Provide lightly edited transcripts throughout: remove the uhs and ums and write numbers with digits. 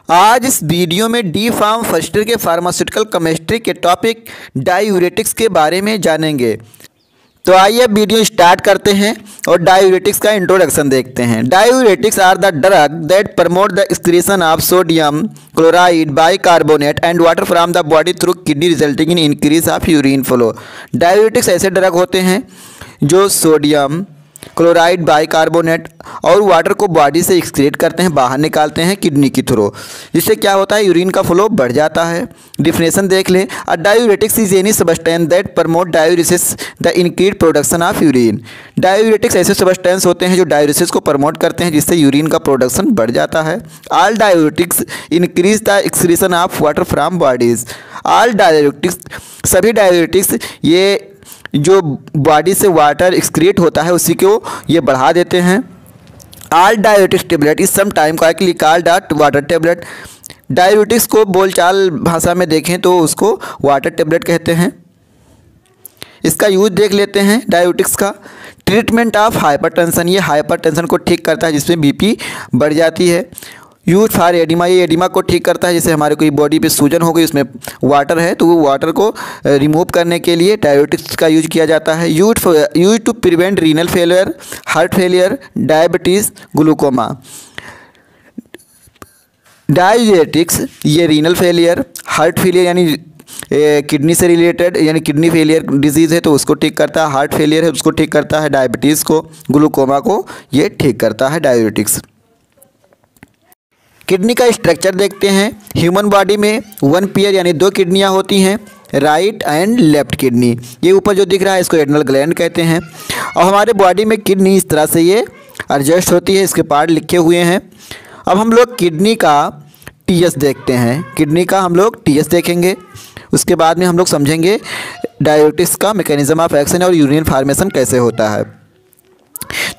आज इस वीडियो में डी फार्म फर्स्ट ईयर के फार्मास्यूटिकल केमिस्ट्री के टॉपिक डायूरेटिक्स के बारे में जानेंगे। तो आइए अब वीडियो स्टार्ट करते हैं और डायूरेटिक्स का इंट्रोडक्शन देखते हैं। Diuretics are the drug that promote the excretion of sodium chloride bicarbonate and water from the body through kidney resulting in increase of urine flow. Diuretics ऐसे ड्रग होते हैं जो सोडियम क्लोराइड बाइकार्बोनेट और water को body से excrete करते हैं, बाहर निकालते हैं किडनी के थ्रू, जिससे क्या होता है यूरिन का फ्लो बढ़ जाता है। डिफिनेशन देख लें। A diuretics is any substance that promote diuresis the increase production of urine. Diuretics ऐसे सब्सटेंस होते हैं जो डायूरेसिस को प्रमोट करते हैं, जिससे यूरिन का प्रोडक्शन बढ़ जाता है। All diuretics increase the excretion of water from bodies. All diuretics, सभी डायूरेटिक्स ये जो बॉडी से वाटर एक्सक्रीट होता है उसी को ये बढ़ा देते हैं। All diuretics tablet is some time called water tablet. Diuretics को बोलचाल भाषा में देखें तो उसको वाटर टेबलेट कहते हैं। इसका यूज देख लेते हैं डायूरेटिक्स का। ट्रीटमेंट ऑफ हाइपरटेंशन, ये हाइपरटेंशन को ठीक करता है जिसमें बीपी बढ़ जाती है। यूज फॉर एडिमा, ये एडिमा को ठीक करता है, जैसे हमारे कोई बॉडी पे सूजन हो गई उसमें वाटर है तो वो वाटर को रिमूव करने के लिए डायूरेटिक्स का यूज किया जाता है। Use to prevent renal failure, heart failure, diabetes, glaucoma. Diuretics ये रीनल फेलियर, हार्ट फेलियर यानी किडनी से रिलेटेड यानी किडनी फेलियर डिजीज़ है तो उसको ठीक करता है, हार्ट फेलियर है उसको ठीक करता है, डायबिटीज़ को, ग्लूकोमा को ये ठीक करता है डायूरेटिक्स। किडनी का स्ट्रक्चर देखते हैं। ह्यूमन बॉडी में वन पेयर यानी दो किडनियाँ होती हैं, राइट एंड लेफ्ट किडनी। ये ऊपर जो दिख रहा है इसको एड्रिनल ग्लैंड कहते हैं। और हमारे बॉडी में किडनी इस तरह से ये एडजस्ट होती है, इसके पार्ट लिखे हुए हैं। अब हम लोग किडनी का टीएस देखते हैं। किडनी का हम लोग टीएस देखेंगे, उसके बाद में हम लोग समझेंगे डायूरेटिक्स का मैकेनिज्म ऑफ एक्शन और यूरिन फॉर्मेशन कैसे होता है।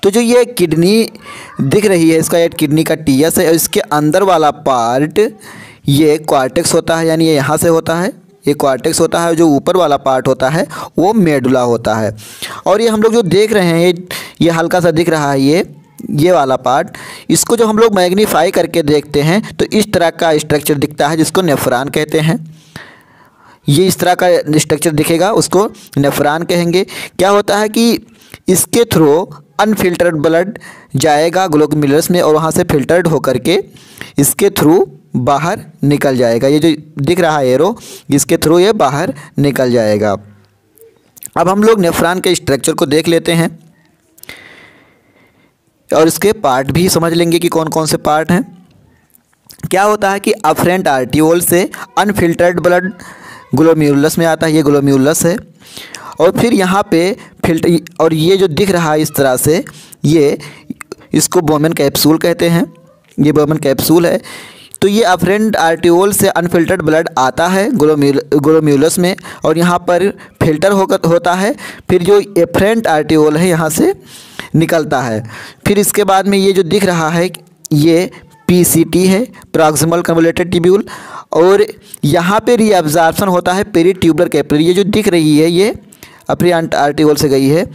तो जो ये किडनी दिख रही है इसका ये किडनी का टीएस है और इसके अंदर वाला पार्ट ये कॉर्टेक्स होता है, यानी ये यहाँ से होता है, ये कॉर्टेक्स होता है। जो ऊपर वाला पार्ट होता है वो मेडुला होता है। और ये हम लोग जो देख रहे हैं ये हल्का सा दिख रहा है ये वाला पार्ट, इसको जो हम लोग मैग्नीफाई करके देखते हैं तो इस तरह का स्ट्रक्चर दिखता है जिसको नेफ्रॉन कहते हैं। ये इस तरह का स्ट्रक्चर दिखेगा उसको नेफ्रॉन कहेंगे। क्या होता है कि इसके थ्रू अनफिल्टर्ड ब्लड जाएगा ग्लोमेरुलस में और वहाँ से फिल्टर्ड होकर के इसके थ्रू बाहर निकल जाएगा। ये जो दिख रहा है एरो, इसके थ्रू ये बाहर निकल जाएगा। अब हम लोग नेफ्रॉन के स्ट्रक्चर को देख लेते हैं और इसके पार्ट भी समझ लेंगे कि कौन कौन से पार्ट हैं। क्या होता है कि अफरेंट आर्टियोल से अनफिल्टर्ड ब्लड ग्लोमेरुलस में आता है, ये ग्लोमेरुलस है। और फिर यहाँ पे फिल्टर, और ये जो दिख रहा है इस तरह से ये इसको बोमेन कैप्सूल कहते हैं, ये बोमेन कैप्सूल है। तो ये अफरेंट आर्टियोल से अनफिल्टर्ड ब्लड आता है ग्लोमेरुलस में और यहाँ पर फिल्टर होता है। फिर जो एफरेंट आर्टियोल है यहाँ से निकलता है। फिर इसके बाद में ये जो दिख रहा है ये पीसीटी है, प्रॉक्सिमल कन्वोल्यूटेड ट्यूब्यूल। और यहाँ पे रीअब्जॉर्प्शन होता है पेरीट्यूबुलर कैपिलरी। ये जो दिख रही है ये अफरेंट आर्टियोल से गई है,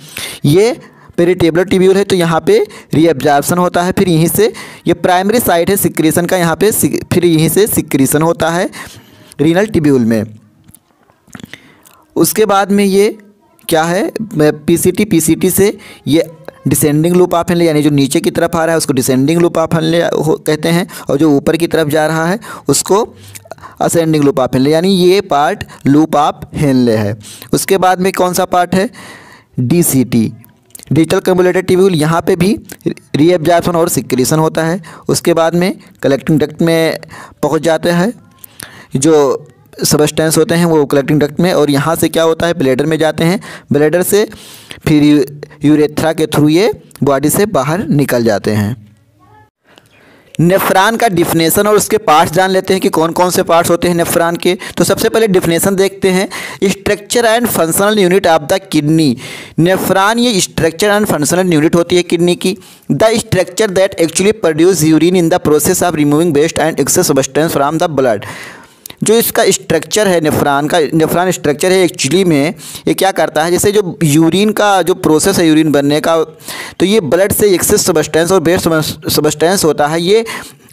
ये पेरीट्यूबुलर ट्यूब्यूल है तो यहाँ पे रीअब्जॉर्प्शन होता है। फिर यहीं से ये प्राइमरी साइट है सिक्रीशन का, यहाँ पे फिर यहीं से सिक्रीशन होता है रीनल ट्यूब्यूल में। उसके बाद में ये क्या है पीसीटी से ये डिसेंडिंग लूप ऑफ हेनले यानी जो नीचे की तरफ आ रहा है उसको डिसेंडिंग लूप ऑफ हेनले कहते हैं, और जो ऊपर की तरफ जा रहा है उसको असेंडिंग लूप ऑफ हेनले, यानी ये पार्ट लूप ऑफ हेनले है। उसके बाद में कौन सा पार्ट है डीसीटी, डिजिटल कन्वोल्यूटेड ट्यूब्यूल। यहाँ पे भी रीअब्जॉर्प्शन और सिक्रीशन होता है। उसके बाद में कलेक्टिंग डक्ट में पहुँच जाते हैं जो सबस्टेंस होते हैं वो कलेक्टिंग डक्ट में, और यहाँ से क्या होता है ब्लैडर में जाते हैं, ब्लैडर से फिर यूरेथ्रा के थ्रू ये बॉडी से बाहर निकल जाते हैं। नेफ्रॉन का डिफिनेशन और उसके पार्ट्स जान लेते हैं कि कौन कौन से पार्ट्स होते हैं नेफ्रॉन के। तो सबसे पहले डिफिनेशन देखते हैं। Structure and functional unit of the kidney. Nephron ये स्ट्रक्चर एंड फंक्शनल यूनिट होती है किडनी की। The structure that actually produce urine in the process of removing waste and excess substance from the blood. जो इसका structure है nephron structure है actually में ये क्या करता है, जैसे जो यूरिन का जो प्रोसेस है यूरिन बनने का, तो ये ब्लड से एक्सेस सब्सटेंस और वेस्ट सब्सटेंस होता है ये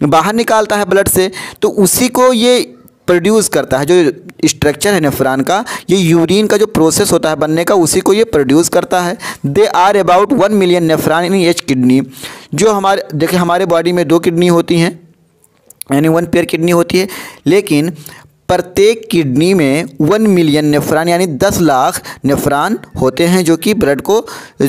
बाहर निकालता है ब्लड से, तो उसी को ये प्रोड्यूस करता है। जो स्ट्रक्चर है नेफ्रॉन का, ये यूरिन का जो प्रोसेस होता है बनने का, उसी को ये प्रोड्यूस करता है। They are about 1 million nephron in each kidney. जो हमारे देखिए हमारे बॉडी में 2 किडनी होती हैं, यानी 1 पेयर किडनी होती है, लेकिन प्रत्येक किडनी में 1 मिलियन नेफ्रॉन यानी 10 लाख नेफ्रॉन होते हैं, जो कि ब्लड को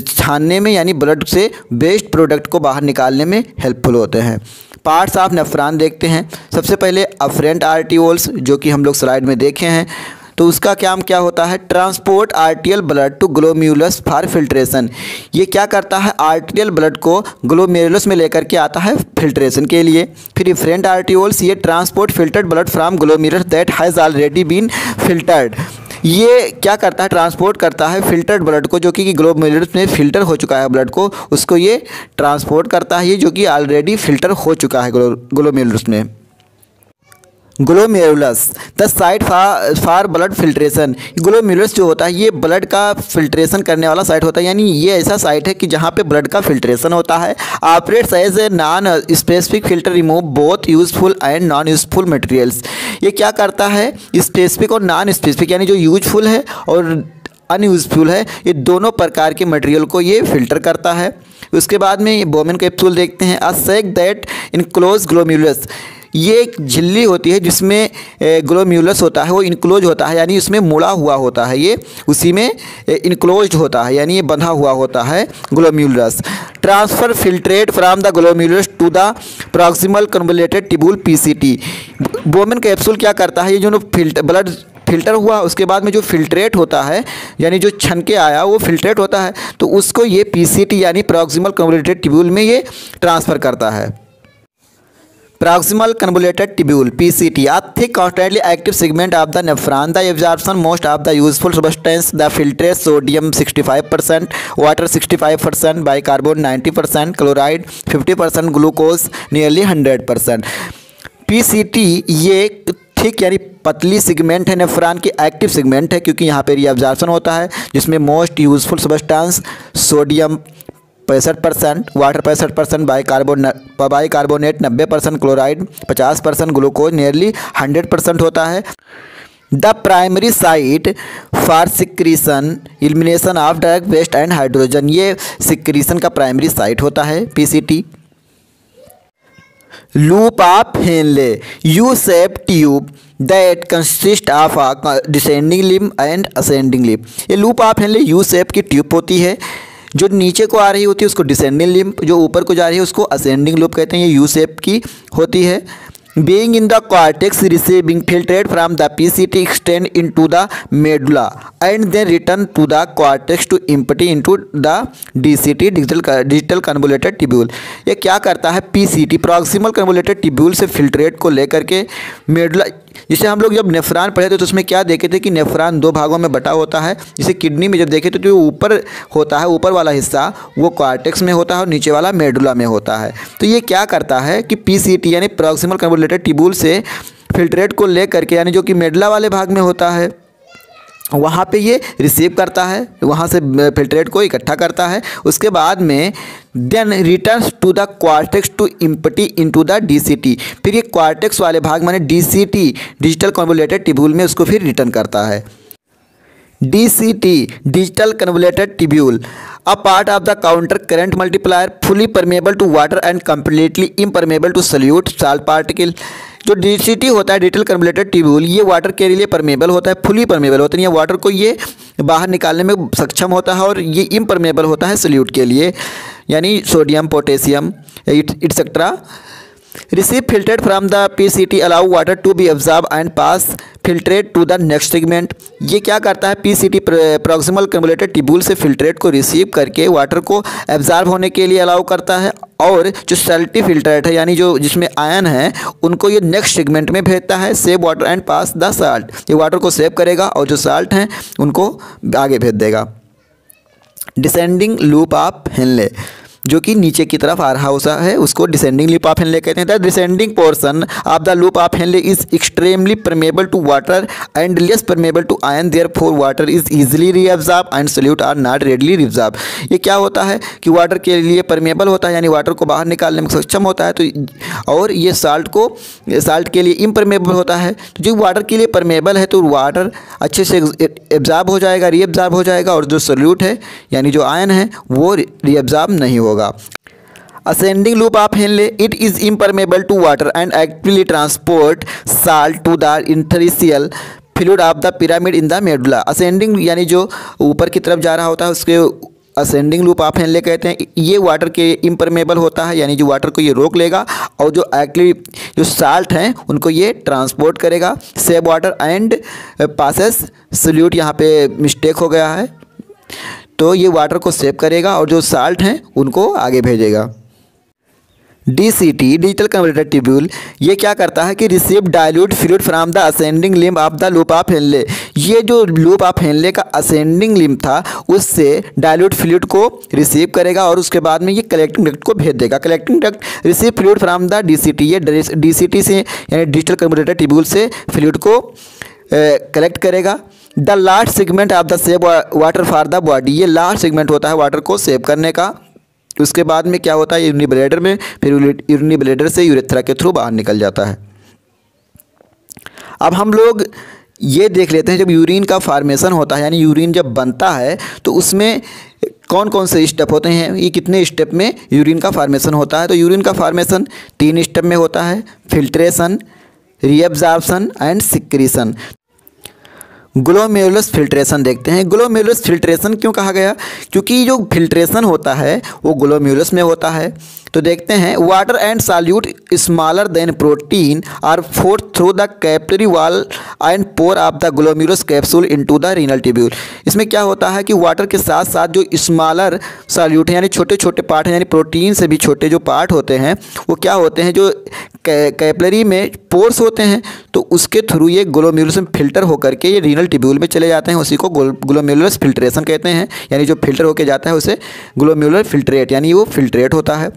छानने में यानी ब्लड से वेस्ट प्रोडक्ट को बाहर निकालने में हेल्पफुल होते हैं। पार्ट्स ऑफ नेफ्रॉन देखते हैं। सबसे पहले अफरेंट आर्टियोल्स, जो कि हम लोग स्लाइड में देखे हैं, तो उसका काम क्या होता है, transport arterial blood to glomerulus for filtration. ये क्या करता है, आर्टियल ब्लड को ग्लोमेरुलस में लेकर के आता है फिल्ट्रेशन के लिए। फिर इफरेंट आर्टियोल्स, ये transport filtered blood from glomerulus that has already been filtered. ये क्या करता है, ट्रांसपोर्ट करता है फिल्टर्ड ब्लड को, जो कि ग्लोमेरुलस में फ़िल्टर हो चुका है ब्लड को, उसको ये ट्रांसपोर्ट करता है, ये जो कि ऑलरेडी फ़िल्टर हो चुका है ग्लोमेरुलस में। Glomerulus the site for blood filtration. Glomerulus जो होता है ये ब्लड का फिल्ट्रेशन करने वाला साइट होता है, यानी ये ऐसा साइट है कि जहाँ पे ब्लड का फिल्ट्रेशन होता है। Operates as a non specific filter, remove both useful and non useful materials. ये क्या करता है, स्पेसिफिक और नॉन स्पेसिफिक, यानी जो यूजफुल है और अनयूजफुल है, ये दोनों प्रकार के मटेरियल को ये फिल्टर करता है। उसके बाद में बोमेन कैप्सूल देखते हैं। अ सैक दैट इनक्लोज ग्लोमेरुलस, ये एक झिल्ली होती है जिसमें ग्लोमेरुलस होता है, वो इनक्लोज होता है, यानी उसमें मुड़ा हुआ होता है, ये उसी में इनक्लोज्ड होता है, यानी ये बंधा हुआ होता है glomerulus. Transfer filtrate from the glomerulus to the proximal convoluted tubule PCT. Bowman capsule क्या करता है, ये जो ब्लड फिल्टर हुआ उसके बाद में जो फिल्ट्रेट होता है, यानी जो छन के आया वो फिल्ट्रेट होता है, तो उसको ये पीसीटी यानी प्रॉक्सिमल कन्वोल्यूटेड ट्यूब्यूल में ये ट्रांसफ़र करता है। Proximal convoluted tubule (PCT), a thick constantly active segment of the nephron. The absorption most of the useful substance, the filtrate sodium 65%, water 65%, bicarbonate 90%, chloride 50%, glucose nearly 100%. PCT ये ठीक यानी पतली segment है nephron की, active segment है क्योंकि यहाँ पर रीअब्जॉर्प्शन होता है, जिसमें most useful substance sodium 65%, water 65%, bicarbonate 90%, chloride 50%, glucose nearly 100% होता है। The primary site for secretion elimination of direct waste and hydrogen, ये सिक्रीशन का प्राइमरी साइट होता है PCT. Loop of Henle, U shape tube that consist of a descending limb and ascending limb. ये loop of Henle U shape की tube होती है, जो नीचे को आ रही होती है उसको डिसेंडिंग लिम्ब, जो ऊपर को जा रही है उसको असेंडिंग लूप कहते हैं। ये यू शेप की होती है। Being in the cortex receiving filtrate from the PCT extend into the medulla and then return to the cortex to empty into the DCT digital convoluted tubule. ये क्या करता है, पीसीटी प्रॉक्सिमल कन्वोल्यूटेड ट्यूब्यूल से filtrate को लेकर के medulla, जिसे हम लोग जब नेफ्रॉन पढ़े थे तो उसमें क्या देखे थे कि नेफ्रॉन 2 भागों में बटा होता है। जिसे किडनी में जब देखे थे तो ऊपर होता है, ऊपर वाला हिस्सा वो कॉर्टेक्स में होता है और नीचे वाला मेडुला में होता है। तो ये क्या करता है कि पीसीटी यानी प्रॉक्सिमल कन्वोल्यूटेड ट्यूब्यूल से फिल्ट्रेट को लेकर के, यानी जो कि मेडुला वाले भाग में होता है, वहाँ पे ये रिसीव करता है, वहाँ से फिल्ट्रेट को इकट्ठा करता है। उसके बाद में then returns to the cortex to empty into the DCT, फिर ये कॉर्टेक्स वाले भाग माने डीसीटी डिजिटल कन्वोल्यूटेड ट्यूब्यूल में उसको फिर रिटर्न करता है। DCT digital convoluted tubule, a part of the counter current multiplier, fully permeable to water and completely impermeable to solute salt particle. जो डीसीटी होता है डिजिटल कन्वोल्यूटेड ट्यूब्यूल, ये water के लिए परमेबल होता है, फुली परमेबल होता है, ये वाटर को ये बाहर निकालने में सक्षम होता है, और ये इम्परमेबल होता है सॉल्यूट के लिए, यानी sodium potassium etcetera. Receive filtrate from the PCT allow water to be absorb and pass filtrate to the next segment. ये क्या करता है, पीसीटी प्रॉक्सिमल कन्वोल्यूटेड ट्यूब्यूल से फिल्ट्रेट को रिसीव करके वाटर को एब्जॉर्ब होने के लिए अलाउ करता है, और जो सल्टी फिल्ट्रेट है यानी जो जिसमें आयन है उनको ये नेक्स्ट सेगमेंट में भेजता है। Save water and pass the salt, ये वाटर को सेव करेगा और जो साल्ट हैं उनको आगे भेज देगा। डिसेंडिंग लूप ऑफ हेनले, जो कि नीचे की तरफ आ रहा होता है उसको डिसेंडिंग लूप ऑफ हेनले कहते हैं। The descending portion of the loop of Henle is extremely permeable to water and less permeable to ion, therefore water is easily reabsorb and solute are not readily reabsorb. ये क्या होता है कि water के लिए permeable होता है, यानी वाटर को बाहर निकालने में सक्षम होता है, तो और ये साल्ट के लिए इम्परमेबल होता है। तो जो वाटर के लिए परमेबल है तो वाटर अच्छे से एब्जॉर्ब हो जाएगा, रीअब्सॉर्ब हो जाएगा, और जो सॉल्यूट है यानी जो आयन है वो रीअब्सॉर्ब नहीं होगा। Ascending loop of Henle, it is impermeable to water and actively transport salt to the interstitial fluid of the pyramid in the medulla। Ascending यानी जो ऊपर की तरफ जा रहा होता है उसके असेंडिंग लूप ऑफ हेनले कहते हैं। ये वाटर के इम्परमेबल होता है, यानी जो वाटर को ये रोक लेगा, और जो एक्चुअली जो साल्ट हैं उनको ये ट्रांसपोर्ट करेगा। Save water and passes solute, यहाँ पे मिस्टेक हो गया है, तो ये वाटर को सेव करेगा और जो साल्ट हैं उनको आगे भेजेगा। DCT डिजिटल कन्वर्टर ट्यूब्यूल, ये क्या करता है कि receive dilute fluid from the ascending limb of the loop of Henley. ये जो लूप ऑफ हेनले का असेंडिंग लिम्ब था उससे डाइल्यूट फ्लूइड को रिसीव करेगा और उसके बाद में ये कलेक्टिंग डक्ट को भेज देगा। Collecting duct receive fluid from the DCT, ये DCT से यानी डिजिटल कन्वर्टर ट्यूब्यूल से फ्लूइड को कलेक्ट करेगा। The last segment of the save water for the body, ये लास्ट सेगमेंट होता है वाटर को सेव करने का। उसके बाद में क्या होता है यूरिनरी ब्लैडर में, फिर यूरिनरी ब्लैडर से यूरेथ्रा के थ्रू बाहर निकल जाता है। अब हम लोग ये देख लेते हैं जब यूरिन का फॉर्मेशन होता है, यानी यूरिन जब बनता है तो उसमें कौन कौन से स्टेप होते हैं, ये कितने स्टेप में यूरिन का फॉर्मेशन होता है। तो यूरिन का फॉर्मेशन 3 स्टेप में होता है, filtration, reabsorption and secretion. Glomerulus filtration देखते हैं। ग्लोमेरुलस फिल्ट्रेशन क्यों कहा गया, क्योंकि जो फिल्ट्रेशन होता है वो ग्लोमेरुलस में होता है। तो देखते हैं, water and solute smaller than protein are forced through the capillary wall and pore of the glomerulus capsule into the renal tubule. इसमें क्या होता है कि वाटर के साथ साथ जो स्मॉलर सॉल्यूट है यानी छोटे छोटे पार्ट हैं, यानी प्रोटीन से भी छोटे जो पार्ट होते हैं वो क्या होते हैं, जो कैपिलरी में पोर्स होते हैं, तो उसके थ्रू ये ग्लोमेरुलस में फिल्टर होकर के ये रीनल ट्यूब्यूल में चले जाते हैं। उसी को ग्लोमेरुलस फिल्ट्रेशन कहते हैं, यानी जो फिल्टर होकर जाता है उसे ग्लोमेरुलर फिल्ट्रेट, यानी वो फिल्ट्रेट होता है।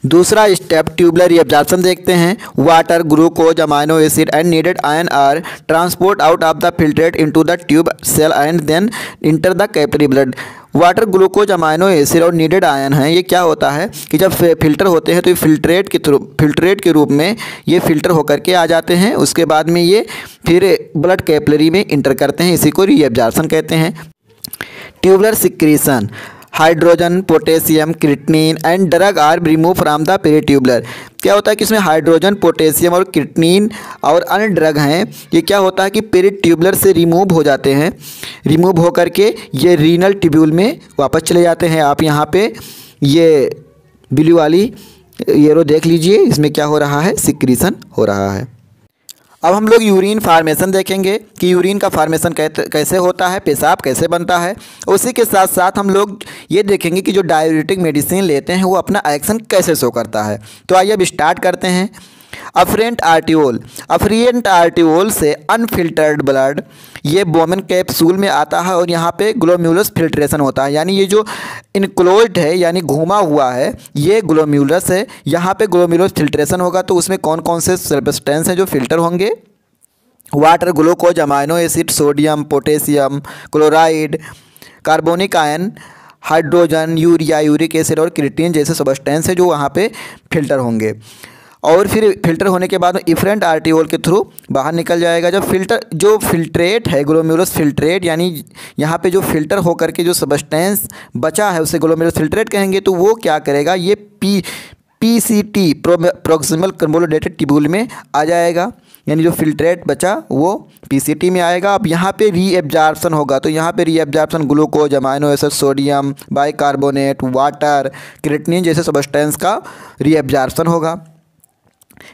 दूसरा स्टेप ट्यूबुलर रीअब्जॉर्प्शन देखते हैं। Water, glucose, amino acid and needed ion are transport out of the filtrate into the tube cell and then enter the capillary blood. Water, glucose, amino acid और needed ion हैं, ये क्या होता है कि जब फिल्टर होते हैं तो ये फिल्ट्रेट के रूप में ये फिल्टर होकर के आ जाते हैं। उसके बाद में ये फिर ब्लड कैपिलरी में इंटर करते हैं, इसी को रीअब्जॉर्प्शन कहते हैं। Tubular secretion, hydrogen, potassium, creatinine and drug are remove from the peritubular. क्या होता है कि इसमें हाइड्रोजन, पोटेशियम और क्रिएटिनिन और अन्य ड्रग हैं, ये क्या होता है कि पेरीट्यूबुलर से रिमूव हो जाते हैं। रिमूव होकर के ये रीनल ट्यूब्यूल में वापस चले जाते हैं। आप यहाँ पे ये ब्लू वाली एरो देख लीजिए, इसमें क्या हो रहा है, सिक्रीशन हो रहा है। अब हम लोग यूरिन फार्मेशन देखेंगे कि यूरिन का फार्मेशन कैसे होता है, पेशाब कैसे बनता है। उसी के साथ साथ हम लोग ये देखेंगे कि जो डायूरेटिक मेडिसिन लेते हैं वो अपना एक्शन कैसे शो करता है। तो आइए अब स्टार्ट करते हैं। अफरेंट आर्टियोल से अनफिल्टर्ड ब्लड ये बोमेन कैप्सूल में आता है और यहाँ पे ग्लोमेरुलस फिल्ट्रेशन होता है, यानी ये जो इनक्लोज्ड है यानी घुमा हुआ है ये ग्लोमेरुलस है। यहाँ पे ग्लोमेरुलस फिल्ट्रेशन होगा तो उसमें कौन कौन से सब्सटेंस हैं जो फिल्टर होंगे, water, glucose, amino acid, sodium, potassium, chloride, carbonic ion, hydrogen, urea, uric acid और क्रिएटिनिन जैसे सब्सटेंस है जो वहाँ पे फिल्टर होंगे। और फिर फिल्टर होने के बाद में इफरेंट आर्टियोल के थ्रू बाहर निकल जाएगा। जब जो फिल्ट्रेट है ग्लोमेरुलस फिल्ट्रेट, यानी यहाँ पे जो फिल्टर होकर के जो सब्सटेंस बचा है उसे ग्लोमेरुलस फिल्ट्रेट कहेंगे, तो वो क्या करेगा, ये PCT प्रॉक्सिमल कन्वोल्यूटेड ट्यूब्यूल में आ जाएगा, यानी जो फिल्ट्रेट बचा वो PCT में आएगा। अब यहाँ पे रीअब्जॉर्प्शन होगा, तो यहाँ पे reabsorption glucose, amino acid, sodium, bicarbonate, water, creatinine जैसे सब्सटेंस का रीअब्जॉर्प्शन होगा।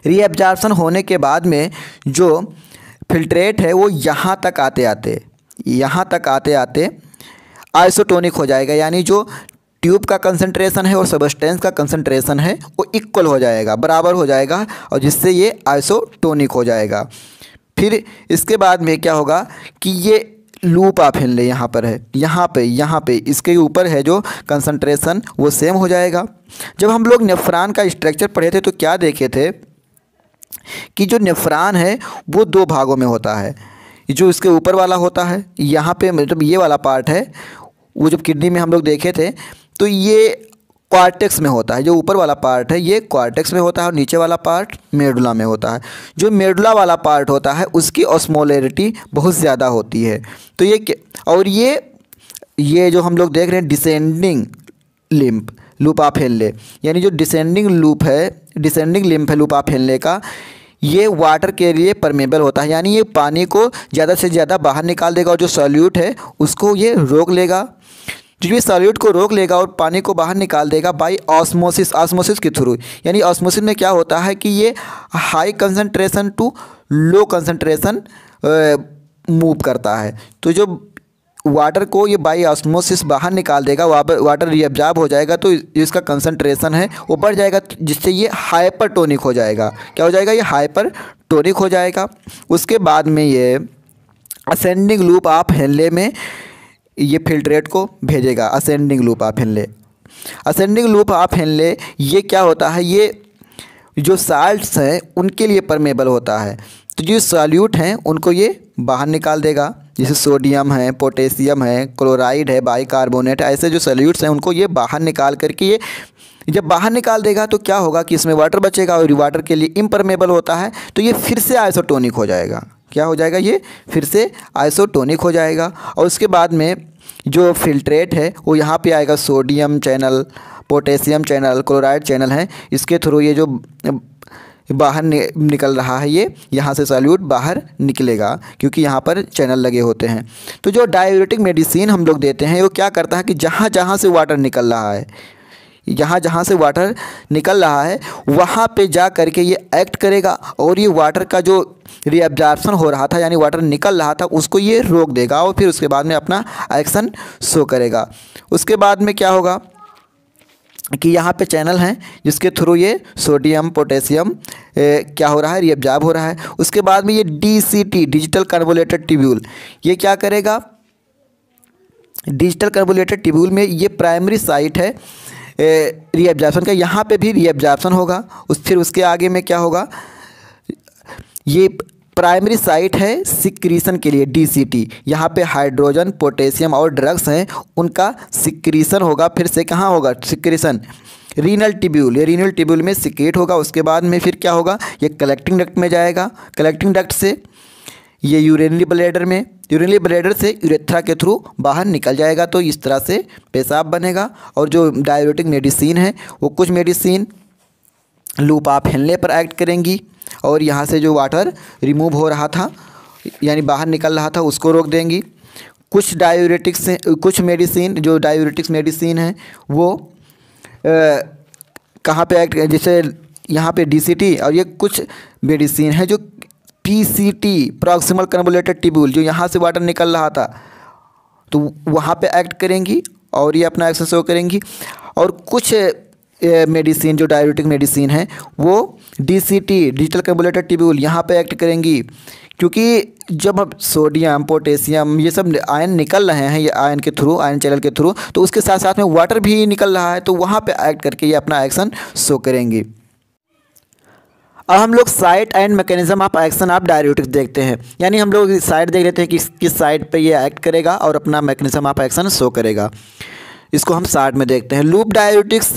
रीअब्जॉर्प्शन होने के बाद में जो फिल्ट्रेट है वो यहाँ तक आते आते आइसोटोनिक हो जाएगा, यानी जो ट्यूब का कंसंट्रेशन है और सब्सटेंस का कंसंट्रेशन है वो इक्वल हो जाएगा, बराबर हो जाएगा, और जिससे ये आइसोटोनिक हो जाएगा। फिर इसके बाद में क्या होगा कि ये लूप ऑफ हेनले यहाँ पर है, यहाँ पे इसके ऊपर है जो कंसंट्रेशन वो सेम हो जाएगा। जब हम लोग नेफ्रॉन का स्ट्रक्चर पढ़े थे तो क्या देखे थे कि जो नेफ्रॉन है वो दो भागों में होता है। जो इसके ऊपर वाला होता है यहाँ पे, मतलब ये वाला पार्ट है, वो जब किडनी में हम लोग देखे थे तो ये कॉर्टेक्स में होता है। जो ऊपर वाला पार्ट है ये कॉर्टेक्स में होता है और नीचे वाला पार्ट मेडुला में होता है। जो मेडुला वाला पार्ट होता है उसकी ऑस्मोलैरिटी बहुत ज़्यादा होती है। तो और ये जो हम लोग देख रहे हैं descending lymph loop of Henley, यानी जो डिसेंडिंग लिम्फ है लूप ऑफ हेनले का, ये वाटर के लिए परमेबल होता है, यानी ये पानी को ज़्यादा से ज़्यादा बाहर निकाल देगा और जो सॉल्यूट है उसको ये रोक लेगा। जो ये सॉल्यूट को रोक लेगा और पानी को बाहर निकाल देगा बाय ऑस्मोसिस के थ्रू। यानी ऑस्मोसिस में क्या होता है कि ये high concentration to low concentration move करता है। तो जो वाटर को ये बाय ऑस्मोसिस बाहर निकाल देगा, वाटर रीअब्जॉर्ब हो जाएगा, तो इसका कंसंट्रेशन है वो बढ़ जाएगा, जिससे ये हाइपरटोनिक हो जाएगा। क्या हो जाएगा? ये हाइपरटोनिक हो जाएगा। उसके बाद में ये असेंडिंग लूप ऑफ हेनले में ये फिल्ट्रेट को भेजेगा। असेंडिंग लूप ऑफ हेनले ये क्या होता है, ये जो साल्ट्स हैं उनके लिए परमेबल होता है। तो जो सॉल्यूट हैं उनको ये बाहर निकाल देगा, जैसे सोडियम है, पोटेशियम है, क्लोराइड है, बाइकार्बोनेट, ऐसे जो सॉल्यूट्स हैं उनको ये बाहर निकाल करके ये जब बाहर निकाल देगा तो क्या होगा कि इसमें वाटर बचेगा और वाटर के लिए इम्परमेबल होता है, तो ये फिर से आइसोटोनिक हो जाएगा। क्या हो जाएगा? ये फिर से आइसोटोनिक हो जाएगा। और उसके बाद में जो फिल्ट्रेट है वो यहाँ पे आएगा, sodium channel, potassium channel, chloride channel है, इसके थ्रू ये जो बाहर निकल रहा है ये यहाँ से सॉल्यूट बाहर निकलेगा, क्योंकि यहाँ पर चैनल लगे होते हैं। तो जो डायूरेटिक मेडिसिन हम लोग देते हैं वो क्या करता है कि जहाँ जहाँ से वाटर निकल रहा है, वहाँ पे जा करके ये एक्ट करेगा और ये वाटर का जो रीअब्जॉर्प्शन हो रहा था, यानी वाटर निकल रहा था, उसको ये रोक देगा और फिर उसके बाद में अपना एक्शन शो करेगा। उसके बाद में क्या होगा कि यहाँ पे चैनल हैं जिसके थ्रू ये सोडियम पोटेशियम क्या हो रहा है, रीअब्जॉर्ब हो रहा है। उसके बाद में ये DCT डिजिटल कन्वोल्यूटेड ट्यूब्यूल, ये क्या करेगा? डिजिटल कन्वोल्यूटेड ट्यूब्यूल में ये प्राइमरी साइट है रीअब्जॉर्प्शन का, यहाँ पे भी रीअब्जॉर्प्शन होगा। फिर उसके आगे में क्या होगा, ये प्राइमरी साइट है सिक्रीशन के लिए DCT, यहाँ पे हाइड्रोजन पोटेशियम और ड्रग्स हैं उनका सिक्रीशन होगा। फिर से कहाँ होगा सिक्रीशन? रीनल ट्यूब्यूल, ये रीनल ट्यूब्यूल में सिक्रेट होगा। उसके बाद में फिर क्या होगा, ये कलेक्टिंग डक्ट में जाएगा, कलेक्टिंग डक्ट से ये यूरिनरी ब्लैडर में, यूरिनरी ब्लैडर से यूरेथ्रा के थ्रू बाहर निकल जाएगा। तो इस तरह से पेशाब बनेगा। और जो डायूरेटिक मेडिसिन है वो कुछ मेडिसिन लूप ऑफ हेनले पर एक्ट करेंगी और यहाँ से जो वाटर रिमूव हो रहा था यानी बाहर निकल रहा था उसको रोक देंगी। कुछ डायूरेटिक्स कुछ मेडिसिन जो डायूरेटिक्स मेडिसिन है वो कहाँ पे एक्ट, जैसे यहाँ पे DCT, और ये कुछ मेडिसिन है जो PCT प्रॉक्सिमल कन्वोल्यूटेड ट्यूब्यूल, जो यहाँ से वाटर निकल रहा था तो वहाँ पे एक्ट करेंगी और ये अपना एक्शन शो करेंगी। और कुछ मेडिसिन जो डायूरेटिक मेडिसिन है वो DCT डिजिटल कन्वोल्यूटेड ट्यूब्यूल यहाँ पे एक्ट करेंगी, क्योंकि जब हम सोडियम पोटेशियम ये सब आयन निकल रहे हैं, ये आयन के थ्रू, आयन चैनल के थ्रू, तो उसके साथ साथ में वाटर भी निकल रहा है, तो वहाँ पे एक्ट करके ये अपना एक्शन शो करेंगी। अब हम लोग site and mechanism of action of diuretics देखते हैं, यानी हम लोग साइट देख लेते हैं कि किस साइट पे ये एक्ट करेगा और अपना मैकेनिज्म ऑफ एक्शन शो करेगा। इसको हम साइट में देखते हैं। लूप डायूरेटिक्स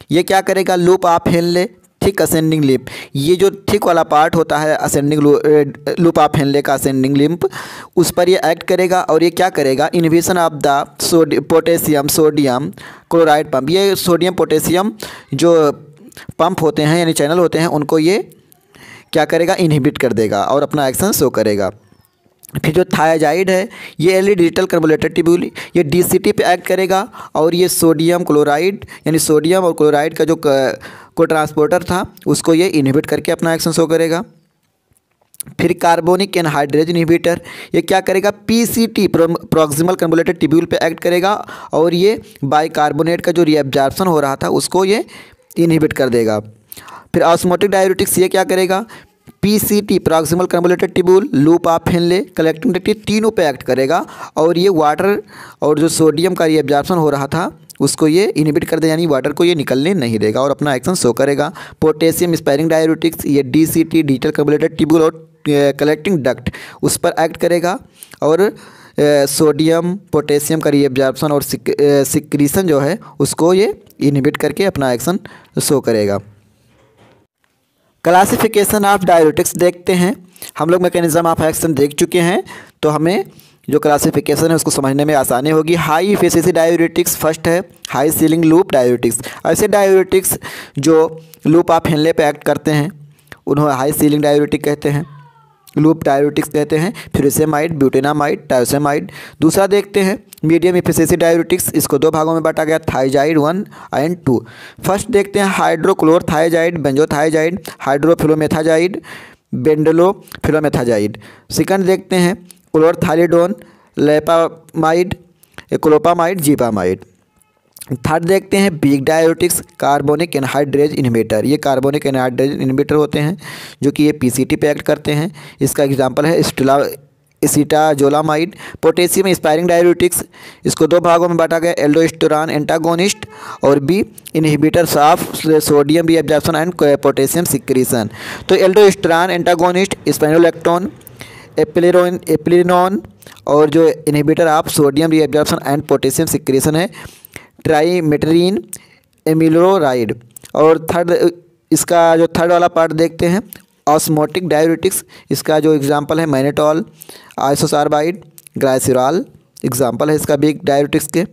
ये क्या करेगा? Loop of Henley thick ascending lymph, ये जो थिक वाला पार्ट होता है असेंडिंग लूप ऑफ हेनले का असेंडिंग लिम्फ, उस पर ये एक्ट करेगा और ये क्या करेगा? Inhibition of the potassium sodium chloride pump, ये सोडियम पोटेशियम जो पंप होते हैं यानी चैनल होते हैं उनको ये क्या करेगा? इनहिबिट कर देगा और अपना एक्शन शो करेगा। फिर जो थायाजाइड है ये डिजिटल कन्वोल्यूटेड ट्यूब्यूल, ये DCT पे एक्ट करेगा और ये सोडियम क्लोराइड यानी सोडियम और क्लोराइड का जो को ट्रांसपोर्टर था उसको ये इनहिबिट करके अपना एक्शन शो करेगा। फिर कार्बोनिक एनहाइड्रेज इनहिबिटर, ये क्या करेगा? PCT प्रॉक्सिमल कन्वोल्यूटेड ट्यूब्यूल पे एक्ट करेगा और ये बाइकार्बोनेट का जो रीअब्जॉर्प्शन हो रहा था उसको ये इनहिबिट कर देगा। फिर ऑस्मोटिक डायूरेटिक्स ये क्या करेगा? PCT proximal convoluted tubule, loop of Henley, collecting duct, ये तीनों पे एक्ट करेगा और ये वाटर और जो सोडियम का एब्जॉर्प्शन हो रहा था उसको ये इनहिबिट कर दे, यानी वाटर को ये निकलने नहीं देगा और अपना एक्शन शो करेगा। पोटेशियम स्पायरिंग डायूरेटिक्स, ये DCT डिजिटल कन्वोल्यूटेड ट्यूब्यूल और कलेक्टिंग डक्ट उस पर एक्ट करेगा और सोडियम पोटेशियम का रीएब्जॉर्प्शन और सिक्रीशन जो है उसको ये इनहिबिट करके अपना एक्शन शो करेगा। क्लासिफिकेशन ऑफ डायूरेटिक्स देखते हैं। हम लोग मैकेनिज्म ऑफ एक्शन देख चुके हैं, तो हमें जो क्लासिफिकेशन है उसको समझने में आसानी होगी। हाई एफिशिएंसी डायूरेटिक्स फर्स्ट है, हाई सीलिंग लूप डायूरेटिक्स। ऐसे डायूरेटिक्स जो लूप ऑफ हेनले पे एक्ट करते हैं उन्हें हाई सीलिंग डायूरेटिक कहते हैं, लूप डायूरेटिक्स कहते हैं। फ्यूरासेमाइड, ब्यूटेनामाइड, टायोसेमाइड। दूसरा देखते हैं मीडियम एफिशिएंसी डायूरेटिक्स, इसको दो भागों में बांटा गया, थाइजाइड 1 एंड 2। फर्स्ट देखते हैं हाइड्रोक्लोरथाइजाइड, बेंजोथाइजाइड, हाइड्रोफ्लोमेथाजाइड, बेंडोलोफ्लोमेथाजाइड। सेकंड देखते हैं क्लोरथालिडोन, लेपामाइड, क्लोपामाइड, जीपामाइड। थर्ड देखते हैं weak diuretics, carbonic anhydrase inhibitor. ये कार्बोनिक एनहाइड्रेज इनहिबिटर होते हैं जो कि ये PCT पे एक्ट करते हैं। इसका एग्जांपल है एसीटाजोलामाइड। पोटेशियम स्पायरिंग डायूरेटिक्स, इसको दो भागों में बांटा गया, एल्डोस्टेरॉन एंटागोनिस्ट और B inhibitors of sodium reabsorption and potassium secretion. तो एल्डोस्टेरॉन एंटागोनिस्ट स्पेनोलेक्टोन, एपिलिनोन और जो inhibitor of sodium reabsorption and potassium secretion है ट्राइमेटरीन एमिलोराइड। और थर्ड, इसका जो थर्ड वाला पार्ट देखते हैं ऑस्मोटिक डायूरेटिक्स। इसका जो एग्जांपल है मैनेटॉल, आइसोसार्बाइड, ग्लाइसरॉल एग्जांपल है इसका भी डायूरेटिक्स के।